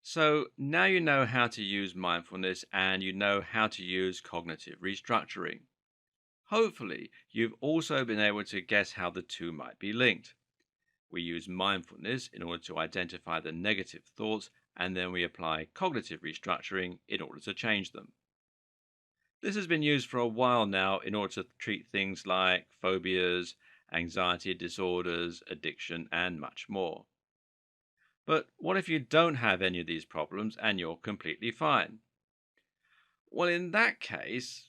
So now you know how to use mindfulness and you know how to use cognitive restructuring. Hopefully, you've also been able to guess how the two might be linked. We use mindfulness in order to identify the negative thoughts, and then we apply cognitive restructuring in order to change them. This has been used for a while now in order to treat things like phobias, anxiety disorders, addiction, and much more. But what if you don't have any of these problems and you're completely fine? Well, in that case,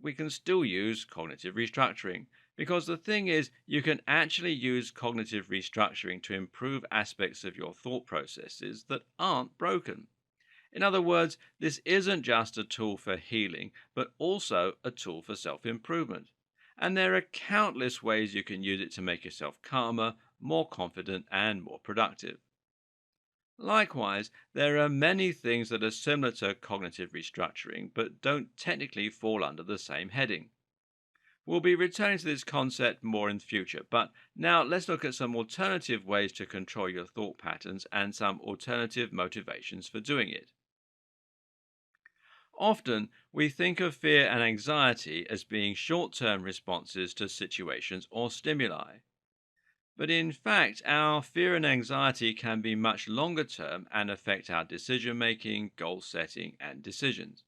we can still use cognitive restructuring because the thing is, you can actually use cognitive restructuring to improve aspects of your thought processes that aren't broken. In other words, this isn't just a tool for healing, but also a tool for self improvement. And there are countless ways you can use it to make yourself calmer, more confident, and more productive. Likewise, there are many things that are similar to cognitive restructuring but don't technically fall under the same heading. We'll be returning to this concept more in future, but now let's look at some alternative ways to control your thought patterns and some alternative motivations for doing it. Often, we think of fear and anxiety as being short term responses to situations or stimuli. But in fact, our fear and anxiety can be much longer term and affect our decision making, goal setting, and decisions.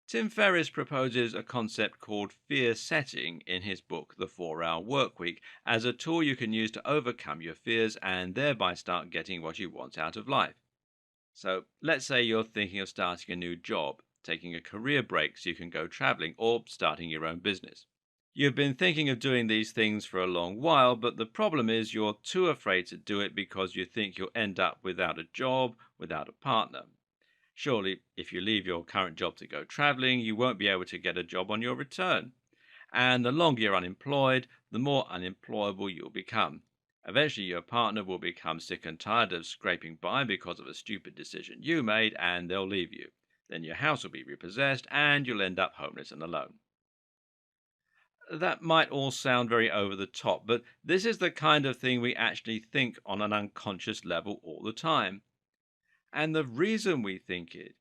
Tim Ferriss proposes a concept called fear setting in his book, The 4 Hour Workweek, as a tool you can use to overcome your fears and thereby start getting what you want out of life. So, let's say you're thinking of starting a new job, taking a career break so you can go traveling, or starting your own business. You've been thinking of doing these things for a long while, but the problem is you're too afraid to do it because you think you'll end up without a job, without a partner. Surely, if you leave your current job to go traveling, you won't be able to get a job on your return. And the longer you're unemployed, the more unemployable you'll become. Eventually, your partner will become sick and tired of scraping by because of a stupid decision you made, and they'll leave you. Then your house will be repossessed, and you'll end up homeless and alone. That might all sound very over the top, but this is the kind of thing we actually think on an unconscious level all the time. And the reason we think it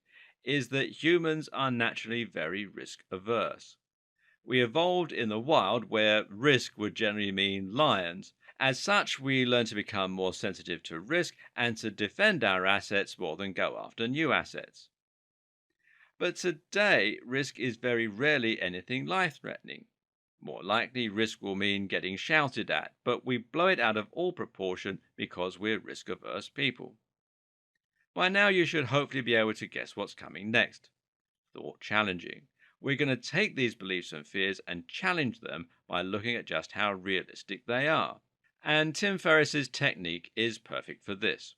is that humans are naturally very risk averse. We evolved in the wild where risk would generally mean lions. As such, we learn to become more sensitive to risk and to defend our assets more than go after new assets. But today, risk is very rarely anything life threatening. More likely, risk will mean getting shouted at, but we blow it out of all proportion because we're risk averse people. By now, you should hopefully be able to guess what's coming next. Thought challenging. We're going to take these beliefs and fears and challenge them by looking at just how realistic they are. And Tim Ferriss's technique is perfect for this.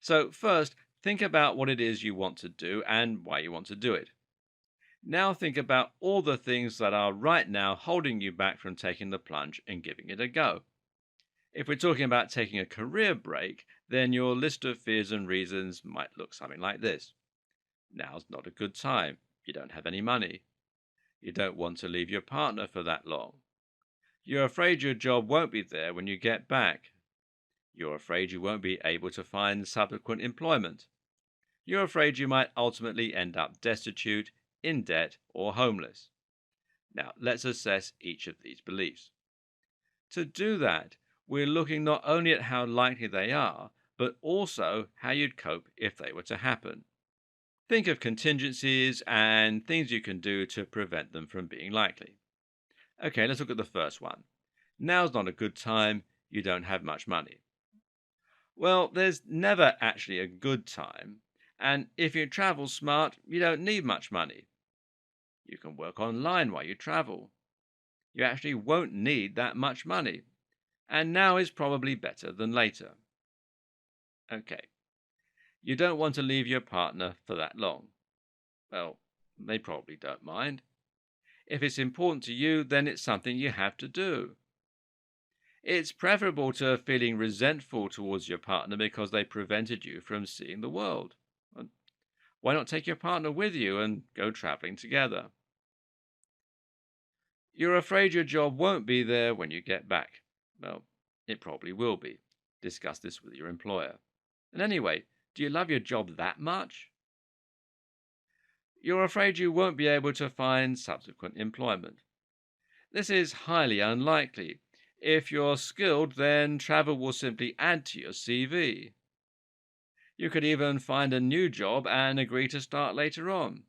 So, first, think about what it is you want to do and why you want to do it. Now think about all the things that are right now holding you back from taking the plunge and giving it a go. If we're talking about taking a career break, then your list of fears and reasons might look something like this. Now's not a good time. You don't have any money. You don't want to leave your partner for that long. You're afraid your job won't be there when you get back. You're afraid you won't be able to find subsequent employment. You're afraid you might ultimately end up destitute, in debt, or homeless. Now, let's assess each of these beliefs. To do that, we're looking not only at how likely they are, but also how you'd cope if they were to happen. Think of contingencies and things you can do to prevent them from being likely. Okay, let's look at the first one. Now's not a good time, you don't have much money. Well, there's never actually a good time, and if you travel smart, you don't need much money. You can work online while you travel. You actually won't need that much money, and now is probably better than later. Okay, you don't want to leave your partner for that long. Well, they probably don't mind. If it's important to you, then it's something you have to do. It's preferable to feeling resentful towards your partner because they prevented you from seeing the world. And why not take your partner with you and go traveling together? You're afraid your job won't be there when you get back. Well, it probably will be. Discuss this with your employer. And anyway, Do you love your job that much? You're afraid you won't be able to find subsequent employment. This is highly unlikely. If you're skilled, then travel will simply add to your CV. You could even find a new job and agree to start later on.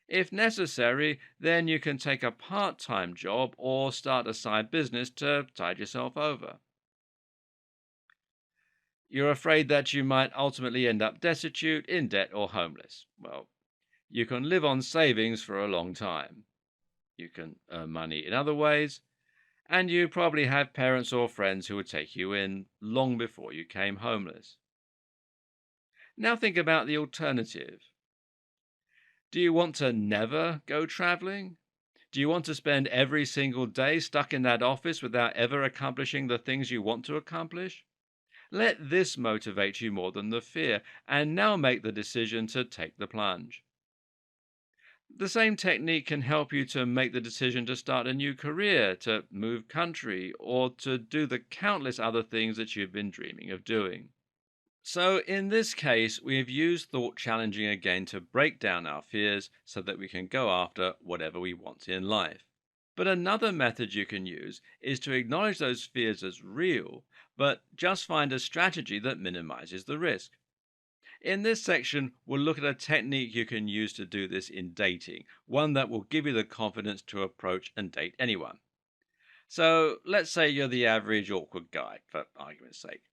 If necessary, then you can take a part time job or start a side business to tide yourself over. You're afraid that you might ultimately end up destitute, in debt, or homeless. Well, you can live on savings for a long time. You can earn money in other ways, and you probably have parents or friends who would take you in long before you came homeless. Now think about the alternative. Do you want to never go traveling? Do you want to spend every single day stuck in that office without ever accomplishing the things you want to accomplish? Let this motivate you more than the fear, and now make the decision to take the plunge. The same technique can help you to make the decision to start a new career, to move country, or to do the countless other things that you've been dreaming of doing. So, in this case, we have used thought challenging again to break down our fears so that we can go after whatever we want in life. But another method you can use is to acknowledge those fears as real, but just find a strategy that minimizes the risk. In this section, we'll look at a technique you can use to do this in dating, one that will give you the confidence to approach and date anyone. So, let's say you're the average awkward guy, for argument's sake.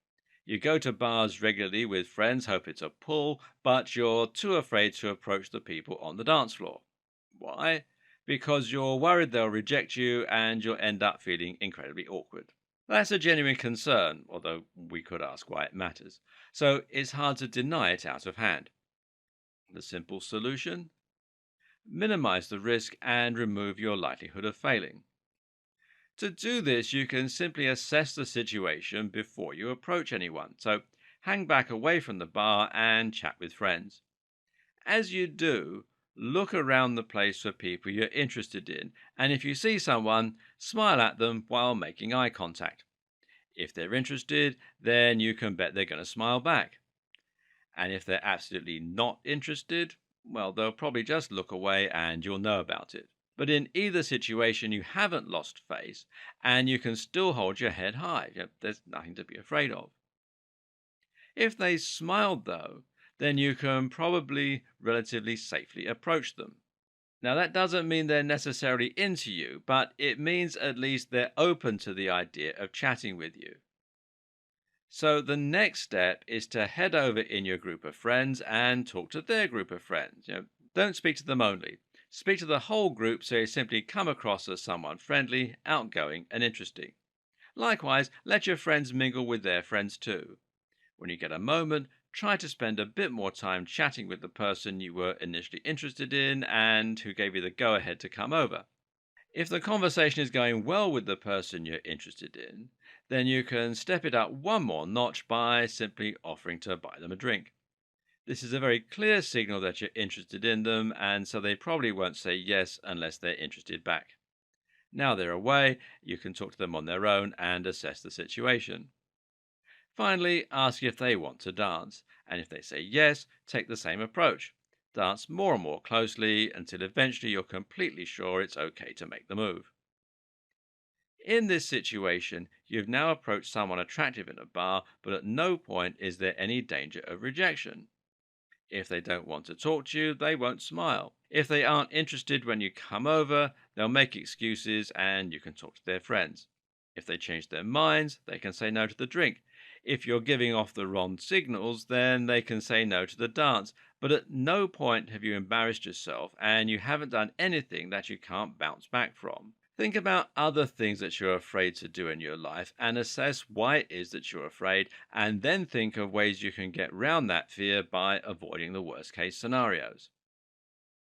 You go to bars regularly with friends, hope it's a pull, but you're too afraid to approach the people on the dance floor. Why? Because you're worried they'll reject you and you'll end up feeling incredibly awkward. That's a genuine concern, although we could ask why it matters. So it's hard to deny it out of hand. The simple solution? Minimize the risk and remove your likelihood of failing. To do this, you can simply assess the situation before you approach anyone. So hang back away from the bar and chat with friends. As you do, look around the place for people you're interested in, and if you see someone, smile at them while making eye contact. If they're interested, then you can bet they're going to smile back. And if they're absolutely not interested, well, they'll probably just look away and you'll know about it. But in either situation, you haven't lost face and you can still hold your head high. There's nothing to be afraid of. If they smiled, though, then you can probably relatively safely approach them. Now, that doesn't mean they're necessarily into you, but it means at least they're open to the idea of chatting with you. So, the next step is to head over in your group of friends and talk to their group of friends. Don't speak to them only. Speak to the whole group so you simply come across as someone friendly, outgoing, and interesting. Likewise, let your friends mingle with their friends too. When you get a moment, try to spend a bit more time chatting with the person you were initially interested in and who gave you the go ahead to come over. If the conversation is going well with the person you're interested in, then you can step it up one more notch by simply offering to buy them a drink. This is a very clear signal that you're interested in them, and so they probably won't say yes unless they're interested back. Now they're away, you can talk to them on their own and assess the situation. Finally, ask if they want to dance, and if they say yes, take the same approach. Dance more and more closely until eventually you're completely sure it's okay to make the move. In this situation, you've now approached someone attractive in a bar, but at no point is there any danger of rejection. If they don't want to talk to you, they won't smile. If they aren't interested when you come over, they'll make excuses and you can talk to their friends. If they change their minds, they can say no to the drink. If you're giving off the wrong signals, then they can say no to the dance. But at no point have you embarrassed yourself and you haven't done anything that you can't bounce back from. Think about other things that you're afraid to do in your life and assess why it is that you're afraid, and then think of ways you can get around that fear by avoiding the worst case scenarios.